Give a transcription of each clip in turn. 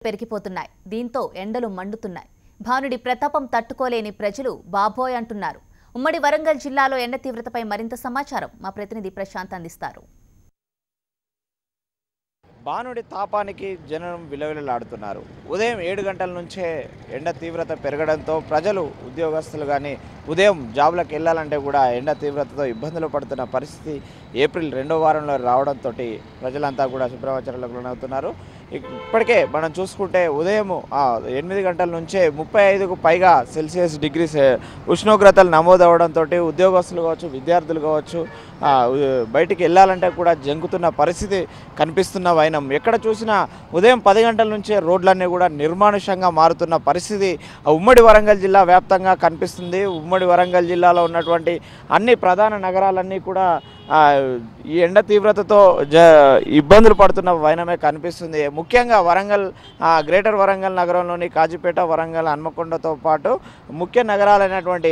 పెరిగిపోతున్నాయి. దీంతో ఎండలు మండుతున్నాయి. భానుడి ప్రతాపం తట్టుకోలేని ప్రజలు బాబోయ్ అంటున్నారు. ఉమ్మడి వరంగల్ జిల్లాలో ఎండ తీవ్రతపై మరింత సమాచారం మా ప్రతినిధి ప్రశాంత్ అందిస్తారు. భానుడి తాపానికి జనం విలవిలలాడుతున్నారు. ఉదయం 7 గంటల నుంచే ఎండ తీవ్రత పెరగడంతో ప్రజలు ఉద్యోగస్తులు కానీ ఉదయం జాబ్లకు వెళ్ళాలంటే కూడా ఎండ తీవ్రతతో ఇబ్బందులు పడుతున్న పరిస్థితి ఏప్రిల్ 2వ వారంలో రావడంతో ప్రజలంతా కూడా శుభ్రవచరణలకు లోనవుతున్నారు. ఇప్పటికే మనం చూసుకుంటే ఉదయం 8 గంటల నుంచే 35కు పైగా సెల్సియస్ డిగ్రీస్ ఉష్ణోగ్రతలు నమోదవడంతో ఉద్యోగస్తులు కావచ్చు, విద్యార్థులు కావచ్చు బయటికి వెళ్ళాలంటే కూడా జంకుతున్న పరిస్థితి కనిపిస్తున్న వైనం. ఎక్కడ చూసినా ఉదయం 10 గంటల నుంచే రోడ్లన్నీ కూడా నిర్మానుష్యంగా మారుతున్న పరిస్థితి ఉమ్మడి వరంగల్ జిల్లా వ్యాప్తంగా కనిపిస్తుంది. ఉమ్మడి వరంగల్ జిల్లాలో ఉన్నటువంటి అన్ని ప్రధాన నగరాలన్నీ కూడా ఈ ఎండ తీవ్రతతో ఇబ్బందులు పడుతున్న వైనమే కనిపిస్తుంది. ముఖ్యంగా వరంగల్ గ్రేటర్ వరంగల్ నగరంలోని కాజీపేట, వరంగల్, హన్మకొండతో పాటు ముఖ్య నగరాలైనటువంటి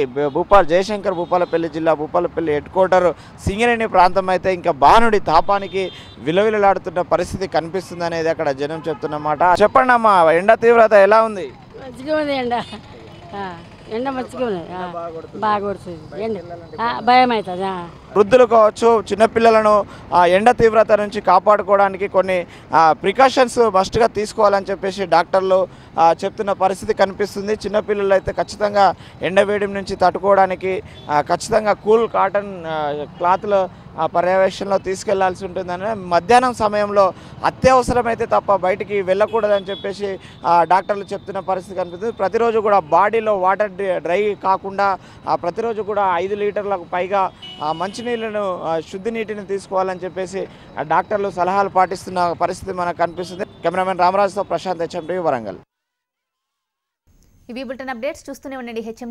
జయశంకర్ భూపాలపల్లి జిల్లా భూపాలపల్లి హెడ్ క్వార్టర్ సింగరేణి ప్రాంతం అయితే ఇంకా భానుడి తాపానికి విలవిలలాడుతున్న పరిస్థితి కనిపిస్తుంది అనేది అక్కడ జనం చెప్తున్నమాట. చెప్పండి అమ్మా, ఎండ తీవ్రత ఎలా ఉంది? మంచిగా ఉంది ఎండ మంచిగా ఉంది, బాగా కొడుతుంది ఎండ, భయం అవుతుంది. వృద్ధులు కావచ్చు, చిన్నపిల్లలను ఎండ తీవ్రత నుంచి కాపాడుకోవడానికి కొన్ని ప్రికాషన్స్ మస్ట్గా తీసుకోవాలని చెప్పేసి డాక్టర్లు చెప్తున్న పరిస్థితి కనిపిస్తుంది. చిన్నపిల్లలు అయితే ఖచ్చితంగా ఎండ వేడి నుంచి తట్టుకోవడానికి ఖచ్చితంగా కూల్ కాటన్ క్లాత్లు పర్యవేక్షణలో తీసుకెళ్లాల్సి ఉంటుందని, మధ్యాహ్నం సమయంలో అత్యవసరమైతే తప్ప బయటికి వెళ్ళకూడదని చెప్పేసి డాక్టర్లు చెప్తున్న పరిస్థితి కనిపిస్తుంది. ప్రతిరోజు కూడా బాడీలో వాటర్ డ్రై కాకుండా ప్రతిరోజు కూడా 5 లీటర్లకు పైగా మంచినీళ్ళను, శుద్ధి నీటిని తీసుకోవాలని చెప్పేసి డాక్టర్లు సలహాలు పాటిస్తున్న పరిస్థితి మనకు కనిపిస్తుంది. కెమెరామెన్ రామరాజుతో ప్రశాంత్, HM టీవీ వరంగల్. ఇవి బులెటిన్ అప్డేట్స్. చూస్తూనే ఉండండి HM